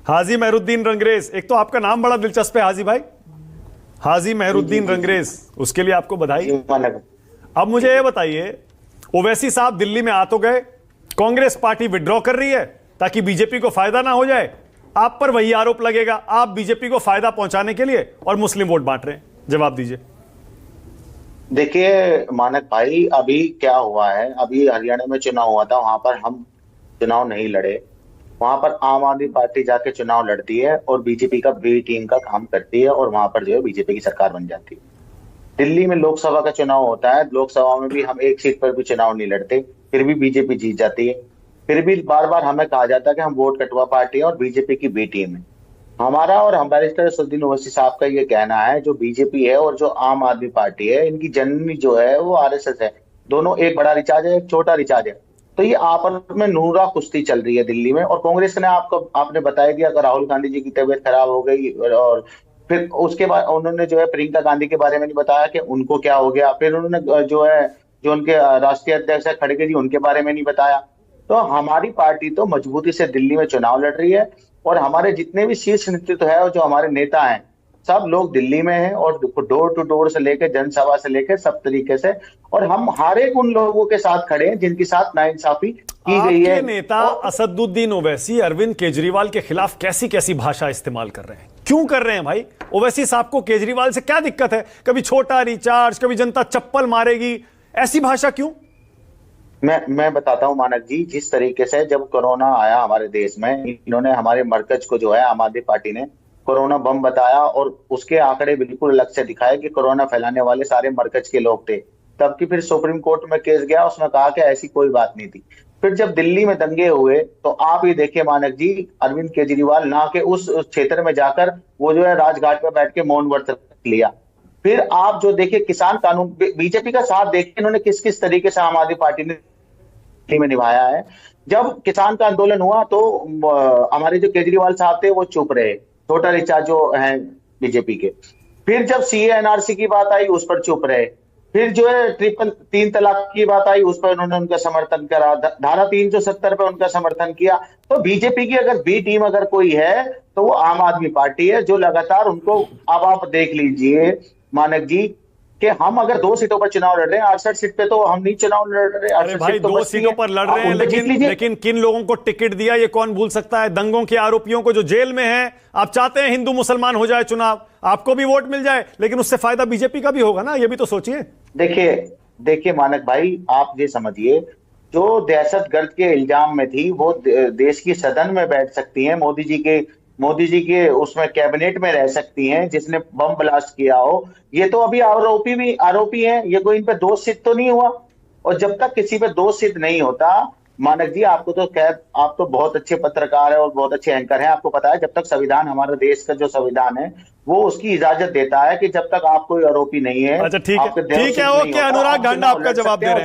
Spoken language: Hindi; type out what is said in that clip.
हाजी मेहरुद्दीन रंगरेज, एक तो आपका नाम बड़ा दिलचस्प है हाजी भाई, हाजी मेहरुद्दीन रंगरेज, उसके लिए आपको बधाई। अब मुझे ये बताइए, ओवैसी साहब दिल्ली में आ तो गए, कांग्रेस पार्टी विड्रॉ कर रही है ताकि बीजेपी को फायदा ना हो जाए, आप पर वही आरोप लगेगा आप बीजेपी को फायदा पहुंचाने के लिए और मुस्लिम वोट बांट रहे हैं, जवाब दीजिए। देखिए मानक भाई, अभी क्या हुआ है, अभी हरियाणा में चुनाव हुआ था, वहां पर हम चुनाव नहीं लड़े। वहां पर आम आदमी पार्टी जाके चुनाव लड़ती है और बीजेपी का बी टीम का काम करती है और वहां पर जो है बीजेपी की सरकार बन जाती है। दिल्ली में लोकसभा का चुनाव होता है, लोकसभा में भी हम एक सीट पर भी चुनाव नहीं लड़ते, फिर भी बीजेपी जीत जाती है। फिर भी बार बार हमें कहा जाता है कि हम वोट कटवा पार्टी है और बीजेपी की बी टीम है। हमारा और हम बैरिस्टर असदुद्दीन ओवैसी साहब का ये कहना है, जो बीजेपी है और जो आम आदमी पार्टी है, इनकी जननी जो है वो आरएसएस है। दोनों एक बड़ा रिचार्ज है, एक छोटा रिचार्ज है। तो ये आपस में नूरा कुश्ती चल रही है दिल्ली में। और कांग्रेस ने आपने बताया दिया कि राहुल गांधी जी की तबीयत खराब हो गई, और फिर उसके बाद उन्होंने जो है प्रियंका गांधी के बारे में नहीं बताया कि उनको क्या हो गया। फिर उन्होंने जो है, जो उनके राष्ट्रीय अध्यक्ष है खड़गे जी, उनके बारे में नहीं बताया। तो हमारी पार्टी तो मजबूती से दिल्ली में चुनाव लड़ रही है और हमारे जितने भी शीर्ष नेतृत्व है और जो हमारे नेता हैं, सब लोग दिल्ली में हैं और डोर टू डोर से लेकर जनसभा से लेकर सब तरीके से। और हम हर एक उन लोगों के साथ खड़े हैं जिनके साथ नाइंसाफी की गई है। नेता असदुद्दीन ओवैसी अरविंद केजरीवाल के खिलाफ कैसी कैसी भाषा इस्तेमाल कर रहे हैं, क्यों कर रहे हैं भाई? ओवैसी साहब को केजरीवाल से क्या दिक्कत है? कभी छोटा रिचार्ज, कभी जनता चप्पल मारेगी, ऐसी भाषा क्यों? मैं बताता हूं मानक जी, जिस तरीके से जब कोरोना आया हमारे देश में, इन्होंने हमारे मरकज को जो है आम आदमी पार्टी ने कोरोना बम बताया और उसके आंकड़े बिल्कुल अलग से दिखाए कि कोरोना फैलाने वाले सारे मरकज के लोग थे। तब की फिर सुप्रीम कोर्ट में केस गया, उसमें कहा कि ऐसी कोई बात नहीं थी। फिर जब दिल्ली में दंगे हुए तो आप ये देखिए मानक जी, अरविंद केजरीवाल ना के उस क्षेत्र में जाकर वो जो है राजघाट पर बैठ के मौन व्रत रख लिया। फिर आप जो देखिए किसान कानून, बीजेपी का साथ देखिए इन्होंने किस किस तरीके से आम आदमी पार्टी ने में निभाया है। जब किसान का आंदोलन हुआ तो हमारे जो केजरीवाल साहब थे वो चुप रहे, छोटा रिचार्ज जो है बीजेपी के। फिर जब सीए एनआरसी की बात आई उस पर चुप रहे। फिर जो है ट्रिपल तीन तलाक की बात आई उस पर उन्होंने उनका समर्थन करा, धारा 370 पे उनका समर्थन किया। तो बीजेपी की अगर बी टीम अगर कोई है तो वो आम आदमी पार्टी है, जो लगातार उनको, अब आप देख लीजिए मानक जी कि हम अगर 2 सीटों पर चुनाव लड़ रहे हैं, 68 सीट पे तो हम नहीं चुनाव लड़ रहे। अरे भाई 2 सीटों पर लड़ रहे हैं, लेकिन किन लोगों को टिकट दिया ये कौन भूल सकता है? दंगों के आरोपियों को जो जेल में है। आप चाहते हैं हिंदू मुसलमान हो जाए चुनाव, आपको भी वोट मिल जाए, लेकिन उससे फायदा बीजेपी का भी होगा ना, ये भी तो सोचिए। देखिए मानक भाई, आप ये समझिए, जो दहशतगर्द के इल्जाम में थी वो देश की सदन में बैठ सकती है, मोदी जी के उसमें कैबिनेट में रह सकती हैं, जिसने बम ब्लास्ट किया हो। ये तो अभी आरोपी हैं, ये कोई इन पे दोष सिद्ध तो नहीं हुआ। और जब तक किसी पे दोष सिद्ध नहीं होता मानक जी, आपको तो खैर, आप तो बहुत अच्छे पत्रकार है और बहुत अच्छे एंकर हैं, आपको पता है जब तक संविधान, हमारे देश का जो संविधान है वो उसकी इजाजत देता है कि जब तक आप कोई आरोपी नहीं है। अच्छा ठीक है, ओके, अनुराग ढांडा आपका जवाब दे रहे हैं।